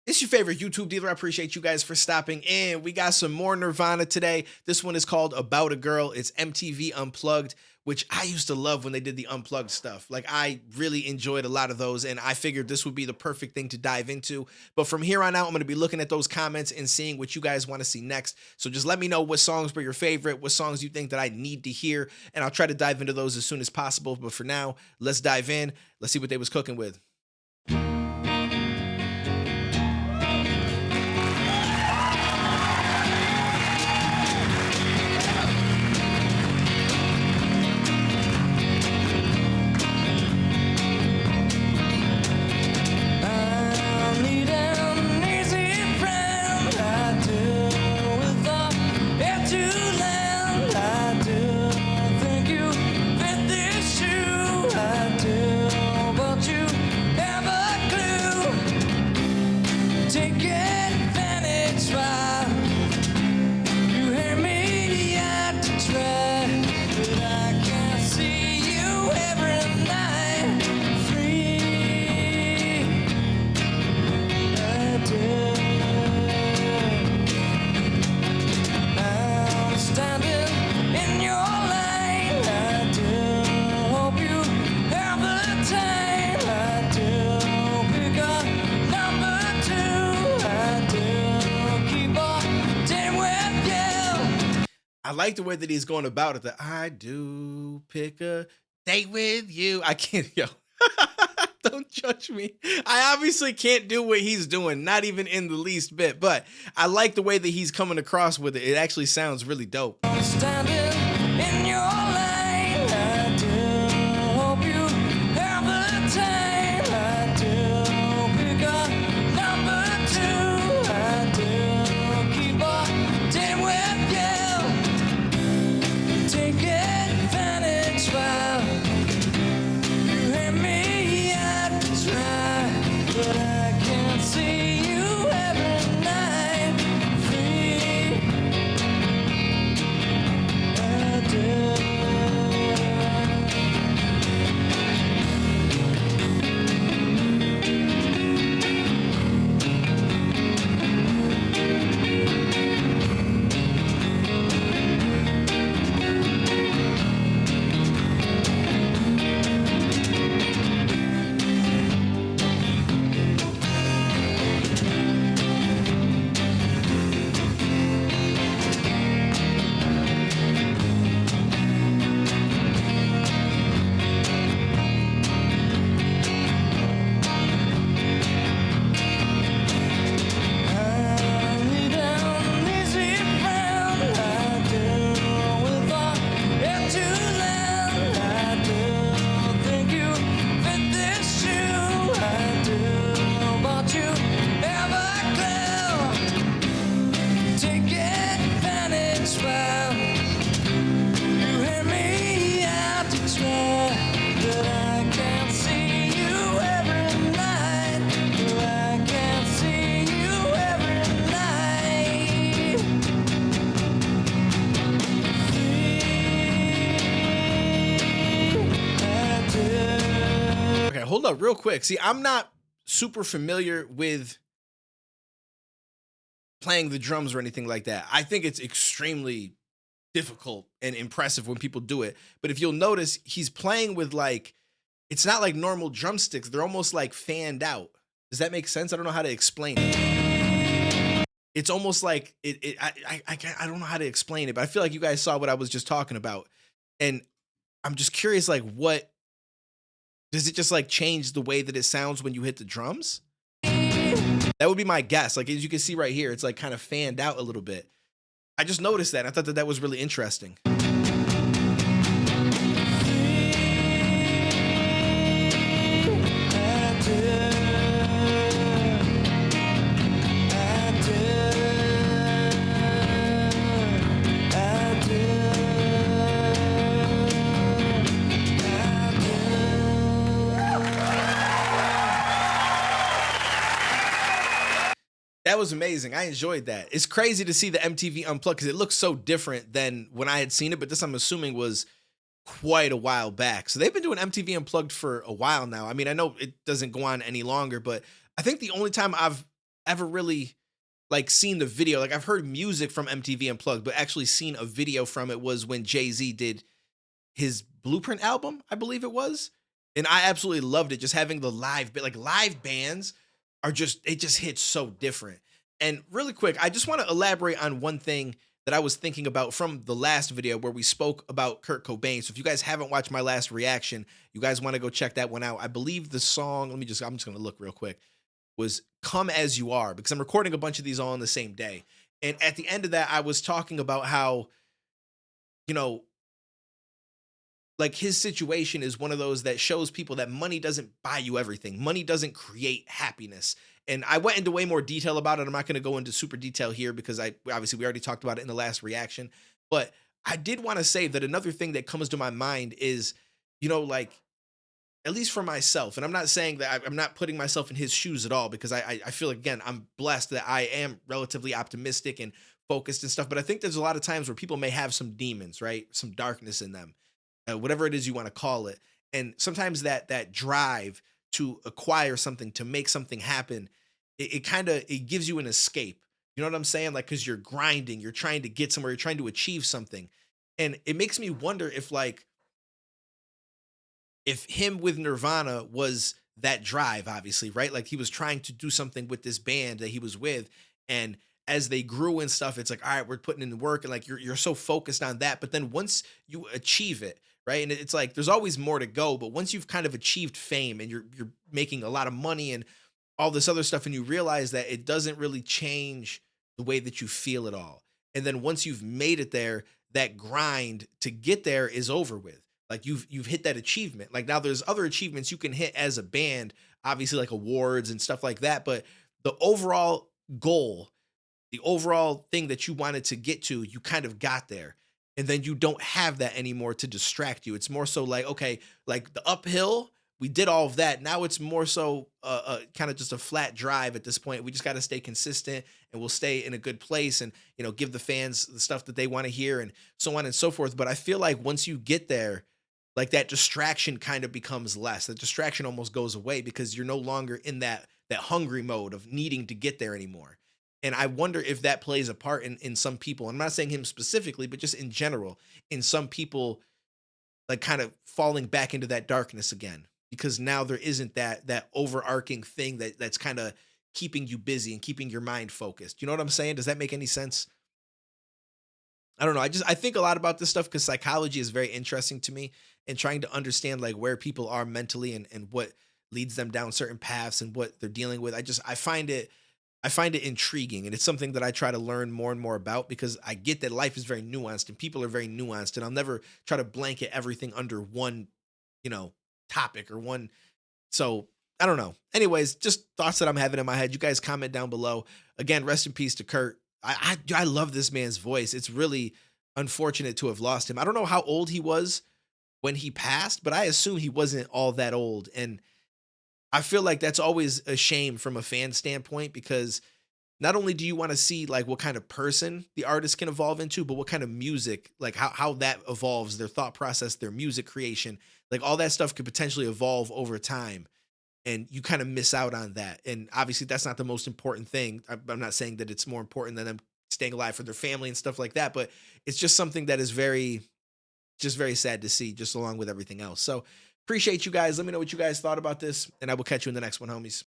It's your favorite YouTube dealer. I appreciate you guys for stopping in. We got some more Nirvana today. This one is called About a Girl. It's MTV Unplugged, which I used to love when they did the Unplugged stuff. Like, I really enjoyed a lot of those, and I figured this would be the perfect thing to dive into. But from here on out, I'm going to be looking at those comments and seeing what you guys want to see next. So just let me know what songs were your favorite, what songs you think that I need to hear, and I'll try to dive into those as soon as possible. But for now, let's dive in. Let's see what they was cooking with. I like the way that he's going about it. That I do pick a date with you. I can't, yo. Don't judge me. I obviously can't do what he's doing, not even in the least bit. But I like the way that he's coming across with it. It actually sounds really dope. Standing in your lane, I do hope you have the time. I do pick up number two. I do keep on dating with you. Take advantage while you hit me out to try, but I can't see you every night. Free, I do. Hold up real quick. See, I'm not super familiar with playing the drums or anything like that. I think it's extremely difficult and impressive when people do it. But if you'll notice, he's playing with like, it's not like normal drumsticks. They're almost like fanned out. Does that make sense? I don't know how to explain it. It's almost like I don't know how to explain it, but I feel like you guys saw what I was just talking about. And I'm just curious, like, what does it just like change the way that it sounds when you hit the drums? That would be my guess. Like, as you can see right here, it's like kind of fanned out a little bit. I just noticed that. I thought that that was really interesting. That was amazing. I enjoyed that. It's crazy to see the MTV Unplugged because it looks so different than when I had seen it, but this I'm assuming was quite a while back. So they've been doing MTV Unplugged for a while now. I mean, I know it doesn't go on any longer, but I think the only time I've ever really like seen the video. Like I've heard music from MTV Unplugged, but actually seen a video from it was when Jay-Z did his Blueprint album, I believe it was. And I absolutely loved it. Just having the live bit, like live bands are just, it just hits so different. And really quick, I just want to elaborate on one thing that I was thinking about from the last video where we spoke about Kurt Cobain. So if you guys haven't watched my last reaction, you guys want to go check that one out. I believe the song, I'm just going to look real quick, was Come As You Are, because I'm recording a bunch of these all on the same day. And at the end of that, I was talking about how, you know, like his situation is one of those that shows people that money doesn't buy you everything. Money doesn't create happiness. And I went into way more detail about it. I'm not going to go into super detail here because I obviously we already talked about it in the last reaction. But I did want to say that another thing that comes to my mind is, like at least for myself, and I'm not saying that I'm not putting myself in his shoes at all because I feel like, again, I'm blessed that I am relatively optimistic and focused and stuff. But I think there's a lot of times where people may have some demons, right? Some darkness in them, whatever it is you want to call it. And sometimes that drive to acquire something, to make something happen, it kind of it gives you an escape. You know what I'm saying? Like because you're grinding, you're trying to get somewhere, you're trying to achieve something, and it makes me wonder if like if him with Nirvana was that drive, obviously, right? Like he was trying to do something with this band that he was with, and as they grew and stuff, it's like, all right, we're putting in the work, and like you're so focused on that. But then once you achieve it, right, and it's like there's always more to go. But once you've kind of achieved fame and you're making a lot of money and all this other stuff, and you realize that it doesn't really change the way that you feel at all. And then once you've made it there, that grind to get there is over with. Like you've hit that achievement. Like now there's other achievements you can hit as a band, obviously like awards and stuff like that. But the overall goal, the overall thing that you wanted to get to, you kind of got there. And then you don't have that anymore to distract you. It's more so like, okay, like the uphill, we did all of that. Now it's more so kind of just a flat drive at this point. We just got to stay consistent and we'll stay in a good place and, give the fans the stuff that they want to hear and so on and so forth. But I feel like once you get there, like that distraction kind of becomes less. The distraction almost goes away because you're no longer in that hungry mode of needing to get there anymore. And I wonder if that plays a part in some people. I'm not saying him specifically, but just in general, in some people like kind of falling back into that darkness again because now there isn't that overarching thing that's kind of keeping you busy and keeping your mind focused. You know what I'm saying? Does that make any sense? I don't know. I think a lot about this stuff because psychology is very interesting to me and trying to understand like where people are mentally and what leads them down certain paths and what they're dealing with. I find it intriguing and it's something that I try to learn more and more about because I get that life is very nuanced and people are very nuanced and I'll never try to blanket everything under one, you know, topic or one. So I don't know. Anyways, just thoughts that I'm having in my head. You guys comment down below. Again, rest in peace to Kurt. I love this man's voice. It's really unfortunate to have lost him. I don't know how old he was when he passed, but I assume he wasn't all that old. And I feel like that's always a shame from a fan standpoint because not only do you want to see like what kind of person the artist can evolve into, but what kind of music, like how that evolves, their thought process, their music creation, like all that stuff could potentially evolve over time. And you kind of miss out on that. And obviously, that's not the most important thing. I'm not saying that it's more important than them staying alive for their family and stuff like that, but it's just something that is just very sad to see, just along with everything else. So appreciate you guys. Let me know what you guys thought about this, and I will catch you in the next one, homies.